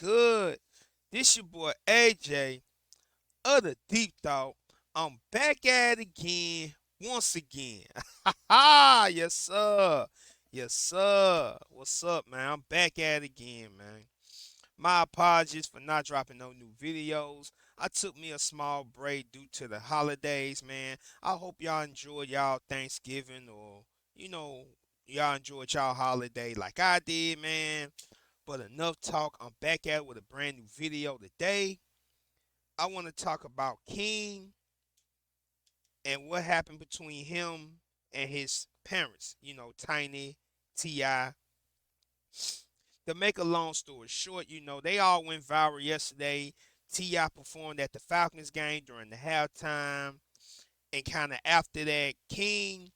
good? This your boy AJ of the Deep Thought. I'm back at it again, once again. Yes, sir. Yes, sir. What's up, man? I'm back at it again, man. My apologies for not dropping no new videos. I took me a small break due to the holidays, man. I hope y'all enjoyed y'all Thanksgiving or, you know, y'all enjoyed y'all holiday like I did, man. But enough talk. I'm back at it with a brand new video today. I want to talk about King and what happened between him and his parents, Tiny, T.I. To make a long story short, they all went viral yesterday. T.I. performed at the Falcons game during the halftime. And kind of after that, King,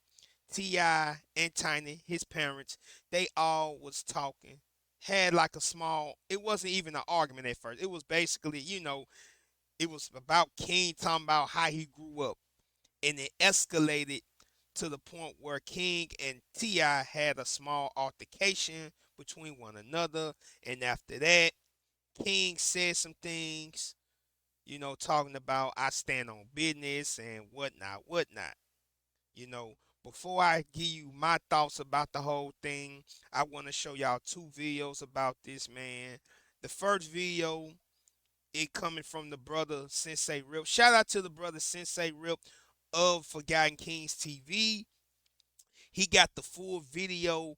T.I., and Tiny, his parents, they all was talking. Had like a small, it wasn't even an argument at first. It was basically, it was about King talking about how he grew up. And it escalated to the point where King and T.I. had a small altercation between one another. And after that, King said some things, talking about I stand on business and whatnot, whatnot. You know, before I give you my thoughts about the whole thing, I want to show y'all two videos about this, man. The first video, it coming from the brother Sensei Rip. Shout out to the brother Sensei Rip of Forgotten Kingz TV. He got the full video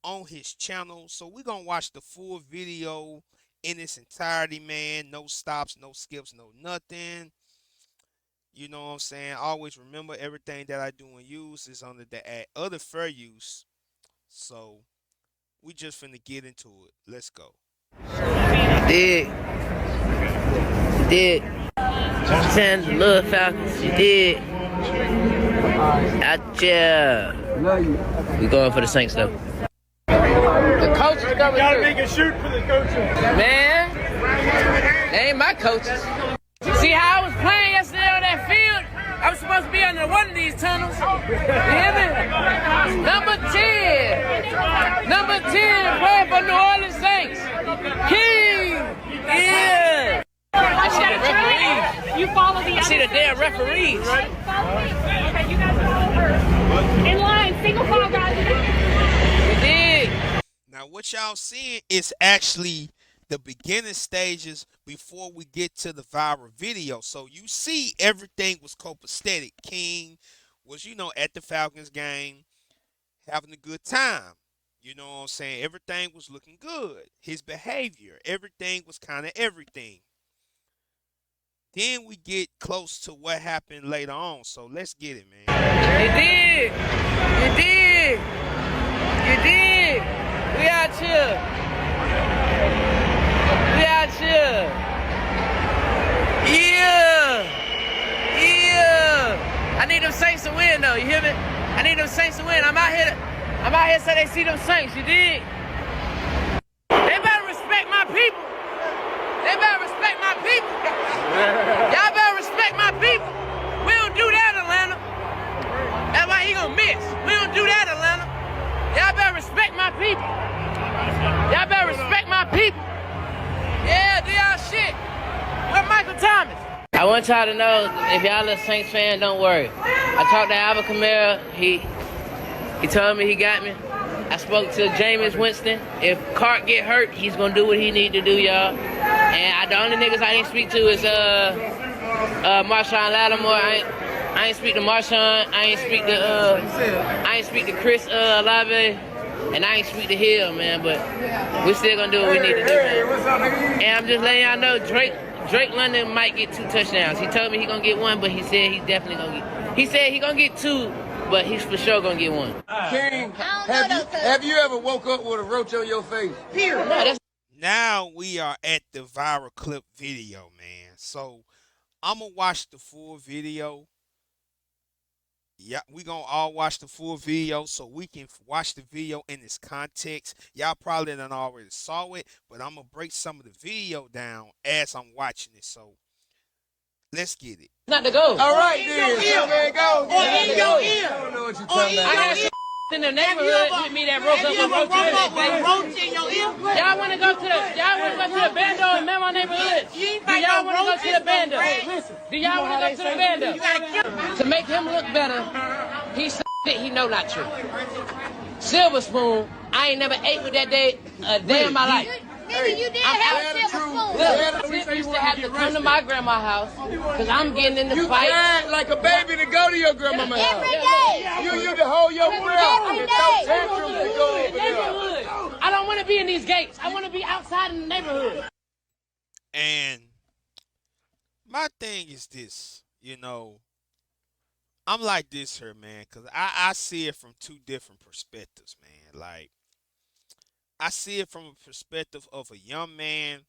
on his channel. So we're going to watch the full video in its entirety, man. No stops, no skips, no nothing. You know what I'm saying? Always remember everything that I do and use is under the other fair use. So we just finna get into it. Let's go. Did. Send little Falcons, you did. Gotcha. We going for the Saints though. The coaches coming through. Gotta make a shoot for the coaches. Man, they ain't my coaches. See how I was playing yesterday on that field? I was supposed to be under one of these tunnels. You hear me? Number 10. Number 10 playing for New Orleans Saints. King. Yeah. I see the referees. You follow the I see the damn referees. Okay, you guys are in line, single file, guys. We did. Now what y'all seeing is actually the beginning stages before we get to the viral video. So you see everything was copacetic. King was, at the Falcons game having a good time. You know what I'm saying? Everything was looking good. His behavior, everything was kind of everything. Then we get close to what happened later on. So let's get it, man. You did. You did. You did. We out here. We out here. Yeah. Yeah. I need them Saints to win, though. You hear me? I need them Saints to win. I'm out here so they see them Saints. You dig? They better respect my people. They better respect my people. Y'all better respect my people. We don't do that, Atlanta. That's why he gonna miss. We don't do that, Atlanta. Y'all better respect my people. Y'all better respect my people. Yeah, do y'all shit. Where Michael Thomas? I want y'all to know, if y'all a Saints fan, don't worry. I talked to Alvin Kamara. He told me he got me. I spoke to Jameis Winston. If Clark get hurt, he's gonna do what he need to do, y'all. And the only niggas I didn't speak to is Marshawn Lattimore. I ain't speak to Marshawn. I ain't speak to Chris Olave. And I ain't speak to Hill, man, but we still gonna do what we need to do, man. And I'm just letting y'all know Drake London might get 2 touchdowns. He told me he gonna get 1, but he said he definitely gonna get. He said he gonna get 2, but he's for sure gonna get 1. King, have you ever woke up with a roach on your face? Here. No, that's Now we are at the viral clip video, man. So I'm gonna watch the full video. Yeah, we gonna all watch the full video so we can watch the video in its context. Y'all probably done already saw it, but I'm gonna break some of the video down as I'm watching it. So let's get it. not the goal. All right, then. Or in your ear. I don't know what you're talking about. in the neighborhood with me that broke up with roach in your ear? Y'all want to go to the bando and man my neighborhood? Do y'all want to go to the bando? Do y'all want to go to the bando? To make him look better, he said it, he know not true. Silver spoon, I ain't never ate with that day a day in my life. Nigga, you did have a silver spoon. Look, Sip used to have to come to my grandma's house because I'm getting in the You fight. cried like a baby to go to your grandmama's Every house. day. You used to hold your breath Every and day. throw tantrums to go over there. Neighborhood. I don't want to be in these gates. I want to be outside in the neighborhood. And my thing is this, I'm like this here, man, because I see it from two different perspectives, man. Like, I see it from a perspective of a young man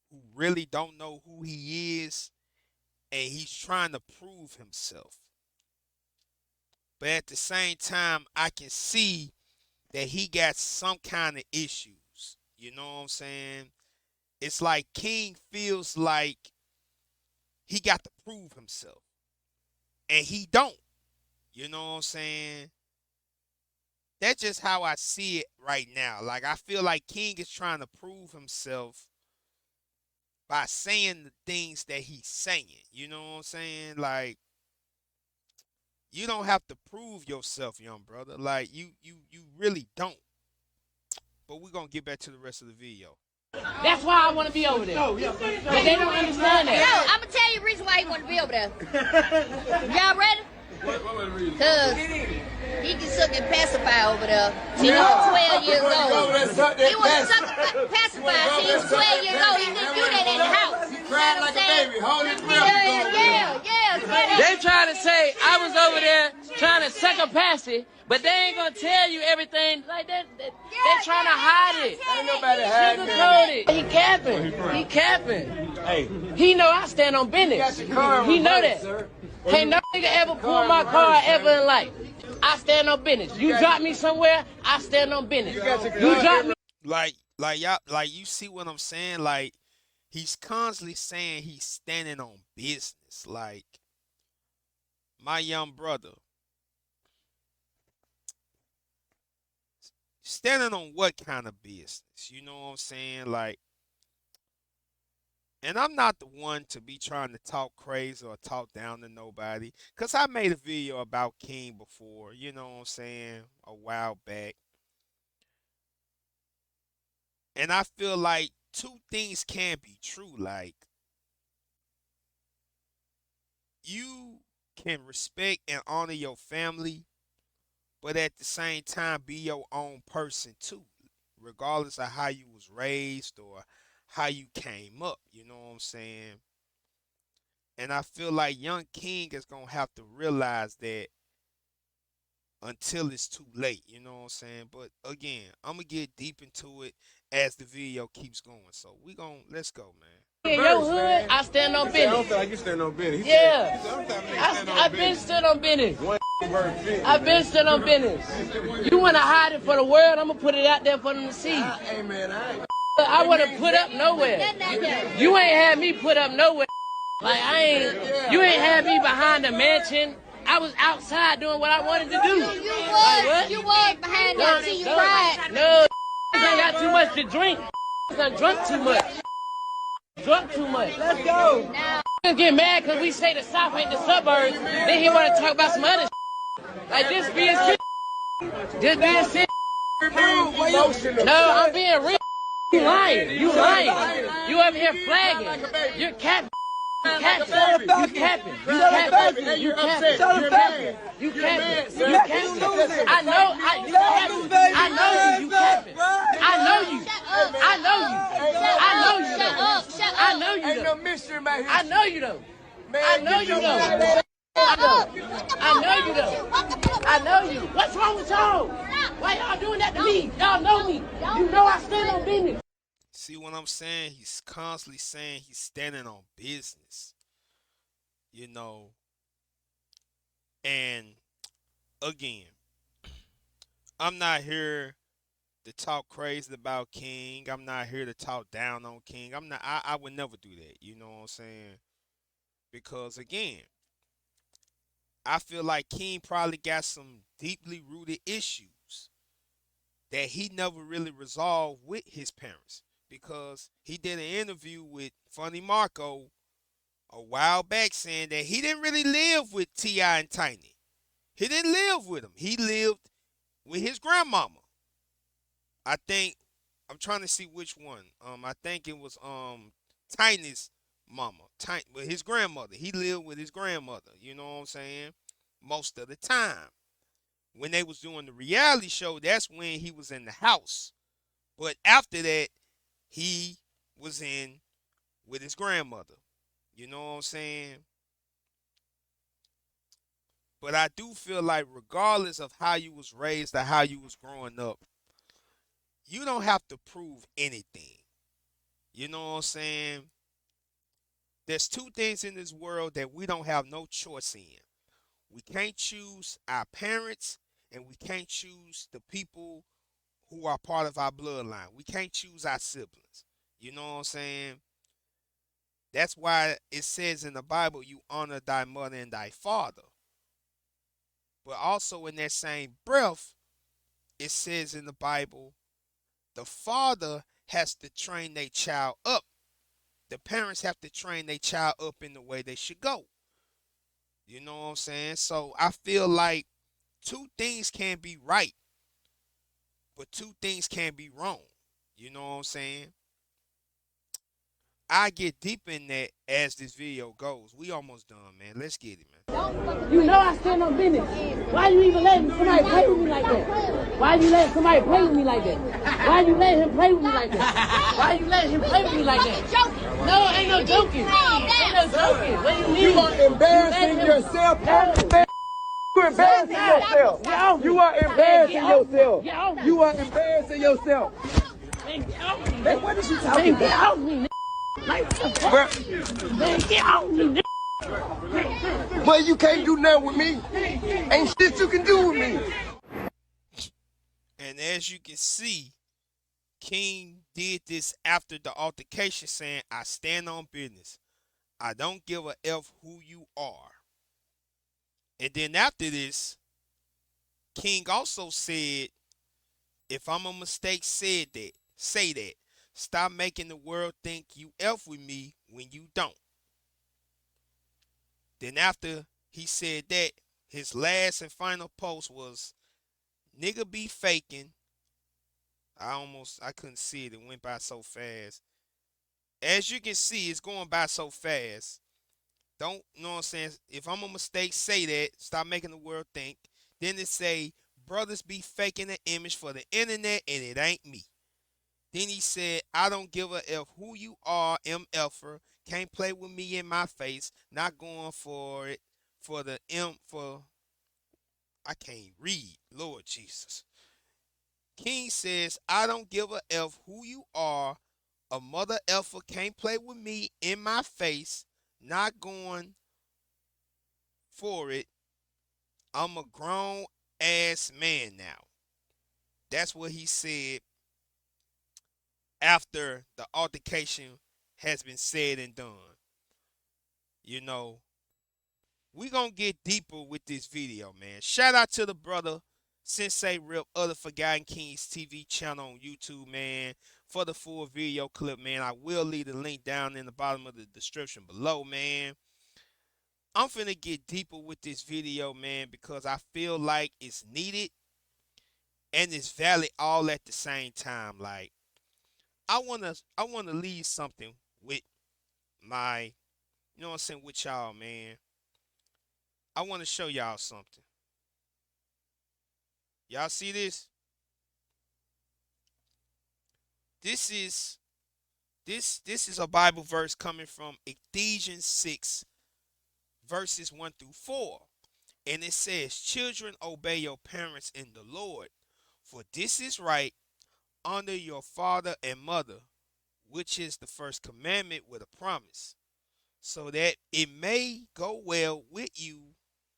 who really don't know who he is, and he's trying to prove himself. But at the same time, I can see that he got some kind of issues. You know what I'm saying? It's like King feels like he got to prove himself. And he don't. You know what I'm saying? That's just how I see it right now. Like, I feel like King is trying to prove himself by saying the things that he's saying. You know what I'm saying? Like, you don't have to prove yourself, young brother. Like, you really don't. But we're gonna get back to the rest of the video. That's why I want to be over there. But they don't understand Yo, that. I'm gonna tell you the reason why he want to be over there. Y'all ready? Cause he can suck and pacify over there. Till he was 12 years old. He was sucking pacify till he was 12 years old. He couldn't do that in the house. You cried like a baby. Hold your breath. Yeah. They trying to say I was over there trying to suck a passy, but they ain't gonna tell you everything like that. They trying to hide it. Ain't nobody hiding Sugarcoat it. He capping. He capping. Hey, He know I stand on business. He know that. Can't no nigga ever pull my car ever in life. I stand on business. You drop me somewhere, I stand on business. You drop me. Like you see what I'm saying? Like, he's constantly saying he's standing on business. Like, my young brother, standing on what kind of business? You know what I'm saying? Like, and I'm not the one to be trying to talk crazy or talk down to nobody. Because I made a video about King before, you know what I'm saying, a while back. And I feel like two things can be true. Like, you can respect and honor your family, but at the same time be your own person too, regardless of how you was raised or how you came up. You know what I'm saying? And I feel like young King is gonna have to realize that until it's too late. You know what I'm saying? But again, I'm gonna get deep into it as the video keeps going. So let's go, man. In your hood, I stand on I don't business. feel like you stand on business. Yeah. I've been stood on business. I've been stood on business. You want to hide it for the world, I'm going to put it out there for them to see. Hey, man, I want to put up nowhere. You ain't had me put up nowhere. Like, you ain't had me behind the mansion. I was outside doing what I wanted to do. You was behind that till you cried. No, I got too much to drink. I drunk too much. Drunk too much. Let's go. Now, Get mad because we say the South ain't the suburbs. Then he want to talk about some other like this being shit. Just being shit. No, I'm being real. You lying. You lying. You over here flagging. You're capping. You capping. You capping. You capping. You capping. You capping. You capping. I know. I know you. You capping. I know you. I know you. I know you. shut up. I know you. ain't no mystery about here. I know you though. Man, I know you though. I know you though. I know you. What's wrong with y'all? Why y'all doing that to me? Y'all know me. You know I stand on business. See what I'm saying? He's constantly saying he's standing on business. You know. And again, I'm not here to talk crazy about King. I'm not here to talk down on King. I would never do that. You know what I'm saying? Because again, I feel like King probably got some deeply rooted issues that he never really resolved with his parents because he did an interview with Funny Marco a while back saying that he didn't really live with T.I. and Tiny. He didn't live with them. He lived with his grandmama. I think I'm trying to see which one. I think it was Tiny's mama, Tiny, with his grandmother. He lived with his grandmother. You know what I'm saying? Most of the time, when they was doing the reality show, that's when he was in the house. But after that, he was in with his grandmother. You know what I'm saying? But I do feel like regardless of how you was raised or how you was growing up, you don't have to prove anything. You know what I'm saying? There's two things in this world that we don't have no choice in. We can't choose our parents and we can't choose the people who are part of our bloodline. We can't choose our siblings. You know what I'm saying? That's why it says in the Bible, you honor thy mother and thy father. But also in that same breath, it says in the Bible, the father has to train their child up. The parents have to train their child up in the way they should go. You know what I'm saying? So I feel like two things can be right, but two things can be wrong. You know what I'm saying? I get deep in that as this video goes. We almost done, man. Let's get it, man. You know I stand on business. Why you even letting somebody play with me like that? Why you letting somebody play with me like that? Why you letting him play with me like that? Why you letting him play with me like that? No, ain't no joking. Ain't no joking. What do you mean? You are embarrassing yourself. You embarrassing yourself. You are embarrassing yourself. You are embarrassing yourself. Man, what is you talking Get about? off me, like what the fuck? Man, get off me, But you can't do nothing with me. Ain't shit you can do with me. And as you can see, King did this after the altercation saying, I stand on business. I don't give a F who you are. And then after this, King also said, if I'm a mistake, say that. Stop making the world think you F with me when you don't. Then after he said that, his last and final post was, nigga be faking. I couldn't see it. It went by so fast. As you can see, it's going by so fast. Don't know what I'm saying. If I'm a mistake, say that. Stop making the world think. Then it say, brothers be faking an image for the internet and it ain't me. Then he said, I don't give a F who you are, MFer. Can't play with me in my face. Not going for it. For the M for I can't read. Lord Jesus. King says, I don't give a F who you are. A mother effer can't play with me in my face. Not going for it. I'm a grown ass man now. That's what he said after the altercation has been said and done. You know, we gonna get deeper with this video, man. Shout out to the brother Sensei Rip of the Forgotten Kingz TV channel on YouTube, man. For the full video clip, man, I will leave the link down in the bottom of the description below, man. I'm finna get deeper with this video, man, because I feel like it's needed and it's valid all at the same time. Like, I wanna leave something with my, you know what I'm saying, with y'all, man. I wanna show y'all something. Y'all see this? This is this is a Bible verse coming from Ephesians 6 verses 1 through 4. And it says, children, obey your parents in the Lord, for this is right. Honor your father and mother, which is the first commandment with a promise, so that it may go well with you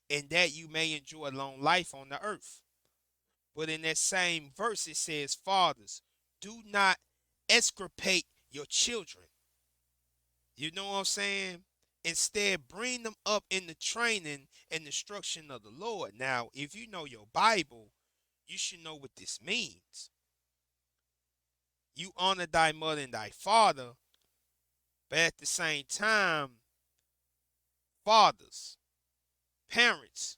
and that you may enjoy long life on the earth. But in that same verse, it says, fathers, do not exculpate your children. You know what I'm saying? Instead, bring them up in the training and instruction of the Lord. Now, if you know your Bible, you should know what this means. You honor thy mother and thy father, but at the same time, fathers, parents,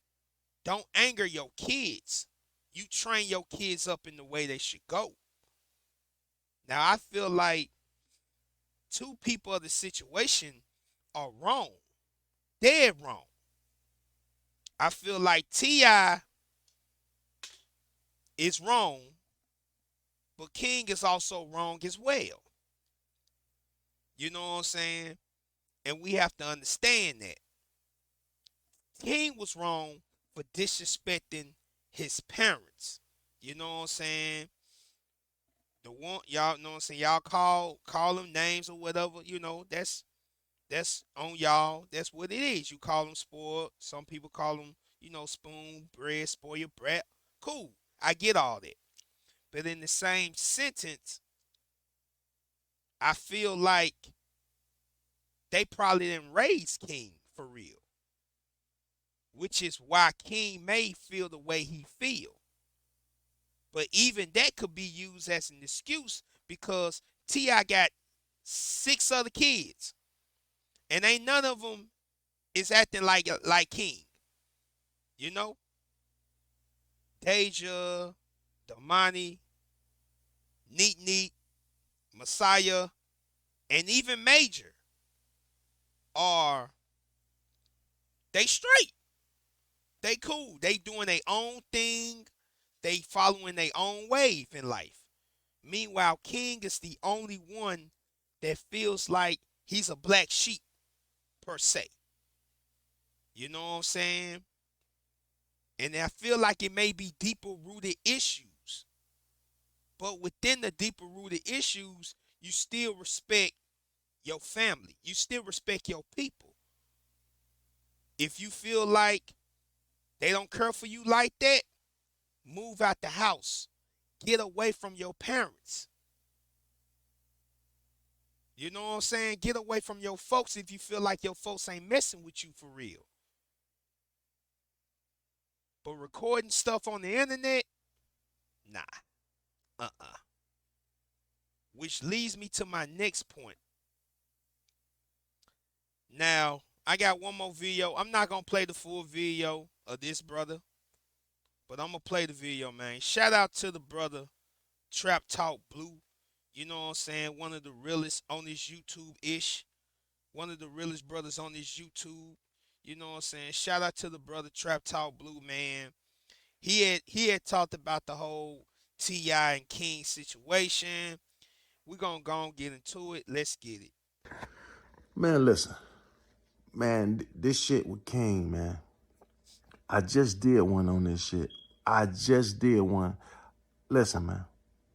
don't anger your kids. You train your kids up in the way they should go. Now, I feel like two people of the situation are wrong. Dead wrong. I feel like T.I. is wrong, but King is also wrong as well. You know what I'm saying? And we have to understand that. King was wrong for disrespecting his parents. You know what I'm saying? The one y'all know what I'm saying, y'all call them names or whatever, that's on y'all. That's what it is. You call them spoiled. Some people call them, spoon, bread, spoil your brat. Cool. I get all that. But in the same sentence, I feel like they probably didn't raise King for real. Which is why King may feel the way he feel. But even that could be used as an excuse because T.I. got 6 other kids. And ain't none of them is acting like King. You know? Deja, Damani, Neat Neat, Messiah, and even Major they straight. They cool. They doing their own thing. They following their own wave in life. Meanwhile, King is the only one that feels like he's a black sheep per se. You know what I'm saying? And I feel like it may be deeper rooted issues. But within the deeper rooted issues, you still respect your family. You still respect your people. If you feel like they don't care for you like that, move out the house. Get away from your parents. You know what I'm saying? Get away from your folks if you feel like your folks ain't messing with you for real. But recording stuff on the internet, nah. Which leads me to my next point. Now, I got one more video. I'm not going to play the full video of this brother, but I'm going to play the video, man. Shout out to the brother, Trap Talk Blue. You know what I'm saying? One of the realest on this YouTube-ish. One of the realest brothers on this YouTube. You know what I'm saying? Shout out to the brother, Trap Talk Blue, man. He had talked about the whole T.I. and King situation. We're going to go and get into it. Let's get it. Man, listen. Man, this shit with King, man. I just did one on this shit. I just did one. Listen, man.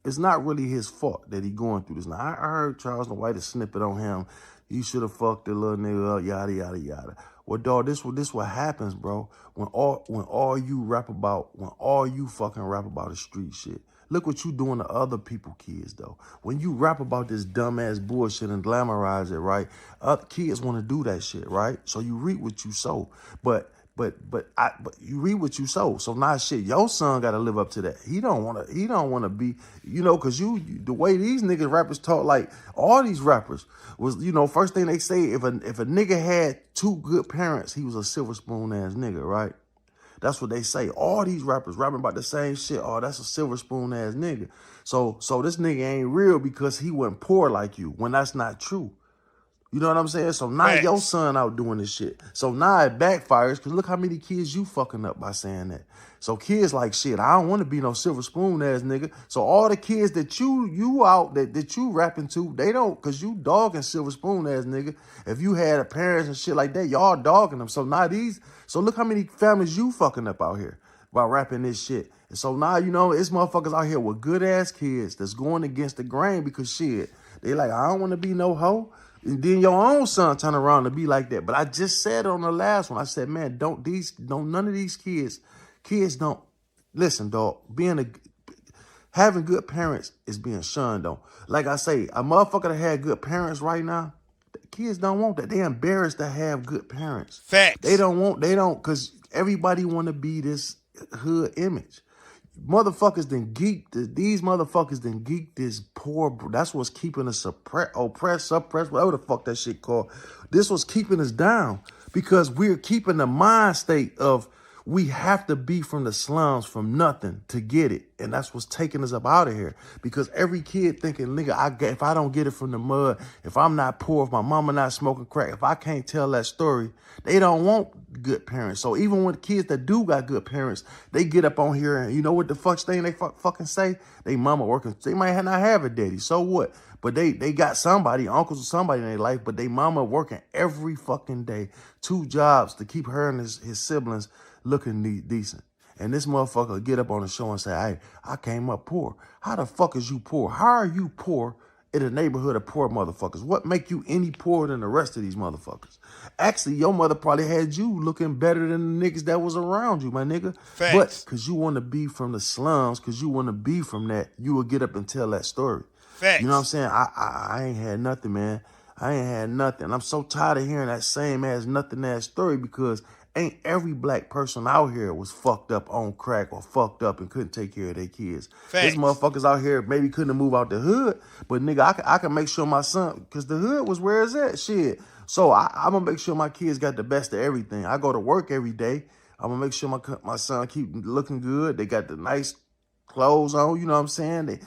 It's not really his fault that he going through this. Now, I heard Charles White a snippet on him. You should have fucked the little nigga up, yada, yada, yada. Well, dog, this what happens, bro. When all you fucking rap about is street shit. Look what you doing to other people kids, though. When you rap about this dumbass bullshit and glamorize it, right? Other kids want to do that shit, right? So you reap what you sow. But you read what you sow. So now shit, your son gotta live up to that. He don't wanna be, cause the way these niggas rappers talk, like all these rappers was, first thing they say, if a nigga had 2 good parents, he was a silver spoon ass nigga, right? That's what they say. All these rappers rapping about the same shit. Oh, that's a silver spoon ass nigga. So this nigga ain't real because he wasn't poor like you, when that's not true. You know what I'm saying? So now your son out doing this shit. So now it backfires because look how many kids you fucking up by saying that. So kids like, shit, I don't want to be no silver spoon ass nigga. So all the kids that you out, that you rapping to, they don't, because you dogging silver spoon ass nigga. If you had a parents and shit like that, y'all dogging them. So now so look how many families you fucking up out here by rapping this shit. And so now, it's motherfuckers out here with good ass kids that's going against the grain because shit, they like, I don't want to be no hoe. And then your own son turn around and be like that. But I just said on the last one, I said, man, none of these kids don't, listen, dog, having good parents is being shunned, though. Like I say, a motherfucker that had good parents right now, kids don't want that. They embarrassed to have good parents. Facts. Because everybody want to be this hood image. Motherfuckers then these motherfuckers then geek this poor, that's what's keeping us oppressed, suppressed, whatever the fuck that shit called. This was keeping us down because we're keeping the mind state of we have to be from the slums from nothing to get it. And that's what's taking us up out of here. Because every kid thinking, nigga, if I don't get it from the mud, if I'm not poor, if my mama not smoking crack, if I can't tell that story, they don't want good parents. So even when kids that do got good parents, they get up on here and you know what the fuck thing they fucking say? They mama working. They might not have a daddy. So what? But they got somebody, uncles or somebody in their life, but they mama working every fucking day, 2 jobs to keep her and his siblings looking decent. And this motherfucker get up on the show and say, hey, I came up poor. How the fuck is you poor? How are you poor in a neighborhood of poor motherfuckers? What make you any poorer than the rest of these motherfuckers? Actually, your mother probably had you looking better than the niggas that was around you, my nigga. Facts. But because you want to be from the slums, because you want to be from that, you will get up and tell that story. Facts. You know what I'm saying? I ain't had nothing, man. I ain't had nothing. I'm so tired of hearing that same ass nothing ass story because ain't every black person out here was fucked up on crack or fucked up and couldn't take care of their kids. Facts. These motherfuckers out here maybe couldn't move out the hood, but nigga, I can make sure my son, because the hood was where it's at, shit. So I'm going to make sure my kids got the best of everything. I go to work every day. I'm going to make sure my son keep looking good. They got the nice clothes on, you know what I'm saying?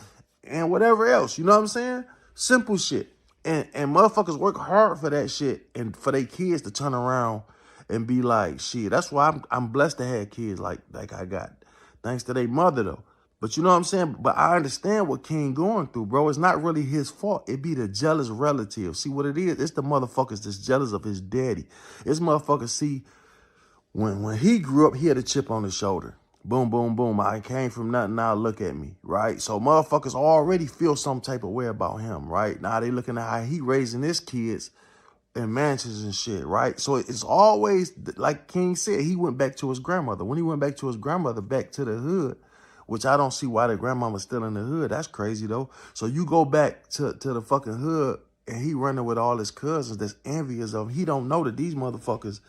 And whatever else, you know what I'm saying? Simple shit. And motherfuckers work hard for that shit and for their kids to turn around and be like, shit. That's why I'm blessed to have kids like I got. Thanks to their mother, though. But you know what I'm saying? But I understand what King going through, bro. It's not really his fault. It be the jealous relative. See what it is? It's the motherfuckers that's jealous of his daddy. It's motherfuckers, see, when he grew up, he had a chip on his shoulder. Boom, boom, boom. I came from nothing, now look at me, right? So motherfuckers already feel some type of way about him, right? Now they looking at how he raising his kids in mansions and shit, right? So it's always, like King said, he went back to his grandmother. When he went back to his grandmother, back to the hood, which I don't see why the grandmama's still in the hood. That's crazy, though. So you go back to the fucking hood, and he running with all his cousins that's envious of him. He don't know that these motherfuckers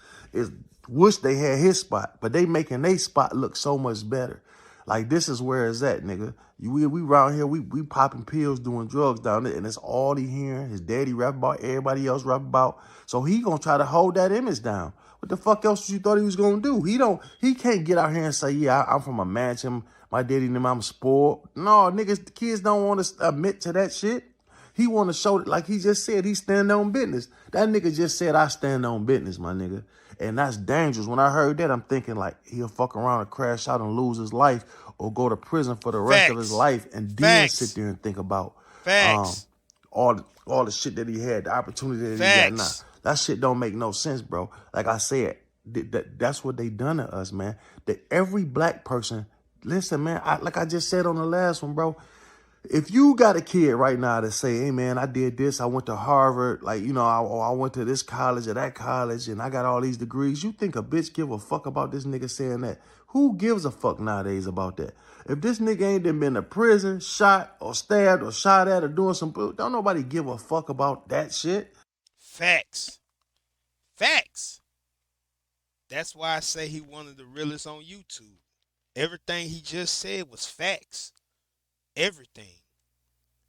wish they had his spot, but they making their spot look so much better. Like, this is where it's at, nigga. We around here, we popping pills, doing drugs down there, and it's all he hearing. His daddy rap about, everybody else rap about. So he gonna try to hold that image down. What the fuck else you thought he was gonna do? He can't get out here and say, yeah, I'm from a mansion, my daddy and I'm spoiled. No, niggas, the kids don't want to admit to that shit. He want to show it, like he just said, he stand on business. That nigga just said, I stand on business, my nigga. And that's dangerous. When I heard that, I'm thinking like he'll fuck around and crash out and lose his life or go to prison for the rest of his life and then sit there and think about all the shit that he had, the opportunity that he got now. That shit don't make no sense, bro. Like I said, that's what they done to us, man. That every black person, listen, man, like I just said on the last one, bro, if you got a kid right now that say, hey, man, I did this, I went to Harvard, like, you know, I went to this college or that college, and I got all these degrees, you think a bitch give a fuck about this nigga saying that? Who gives a fuck nowadays about that? If this nigga ain't been to prison, shot or stabbed or shot at or doing some, don't nobody give a fuck about that shit. Facts. Facts. That's why I say he one of the realest on YouTube. Everything he just said was facts. Everything.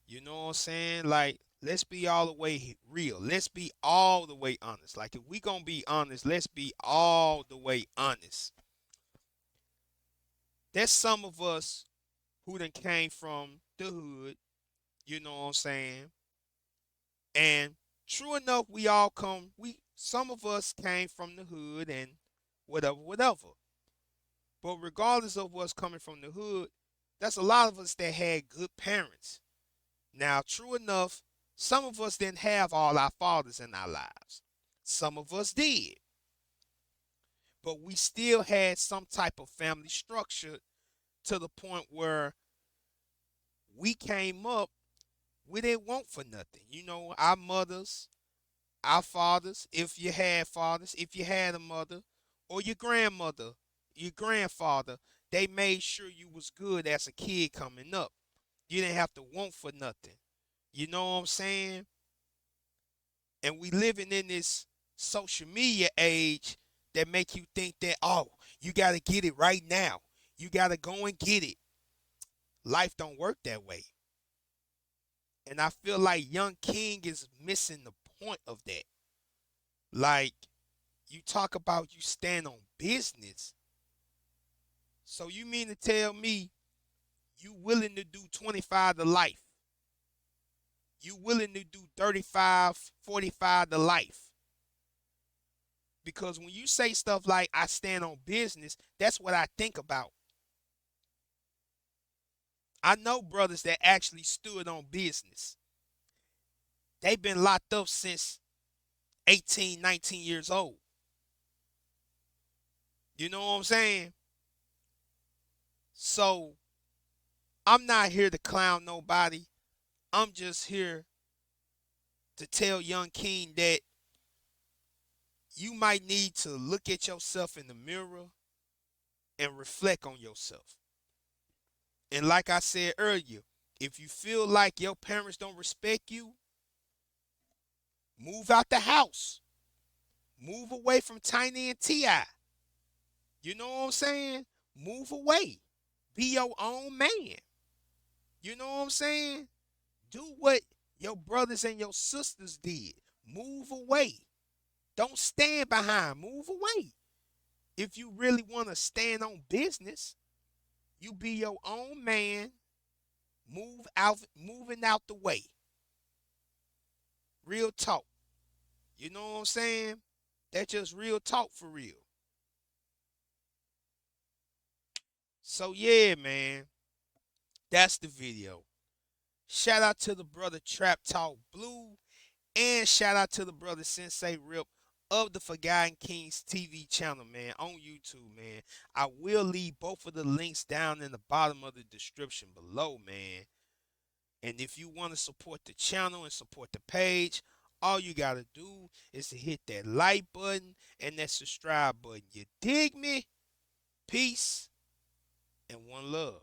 You know what I'm saying? Like, let's be all the way real. Let's be all the way honest. Like, if we gonna be honest, let's be all the way honest. There's some of us who done came from the hood, you know what I'm saying? And true enough, some of us came from the hood and whatever. But regardless of us coming from the hood, that's a lot of us that had good parents. Now, true enough, some of us didn't have all our fathers in our lives. Some of us did. But we still had some type of family structure to the point where we came up, we didn't want for nothing. You know, our mothers, our fathers, if you had fathers, if you had a mother, or your grandmother, your grandfather, they made sure you was good as a kid coming up. You didn't have to want for nothing. You know what I'm saying? And we living in this social media age that make you think that, oh, you got to get it right now. You got to go and get it. Life don't work that way. And I feel like Young King is missing the point of that. Like, you talk about you stand on business. So you mean to tell me you willing to do 25 to life? You willing to do 35, 45 to life? Because when you say stuff like I stand on business, that's what I think about. I know brothers that actually stood on business. They've been locked up since 18, 19 years old. You know what I'm saying? So I'm not here to clown nobody. I'm just here to tell Young King that you might need to look at yourself in the mirror and reflect on yourself. And like I said earlier, if you feel like your parents don't respect you, move out the house. Move away from Tiny and T.I. You know what I'm saying? Move away. Be your own man. You know what I'm saying? Do what your brothers and your sisters did. Move away. Don't stand behind. Move away. If you really want to stand on business, you be your own man. Moving out the way. Real talk. You know what I'm saying? That's just real talk for real. So yeah, man. That's the video. Shout out to the brother Trap Talk Blue. And shout out to the brother Sensei Rip of the Forgotten Kingz TV channel, man, on YouTube, man. I will leave both of the links down in the bottom of the description below, man. And if you want to support the channel and support the page, all you got to do is to hit that like button and that subscribe button. You dig me? Peace and one love.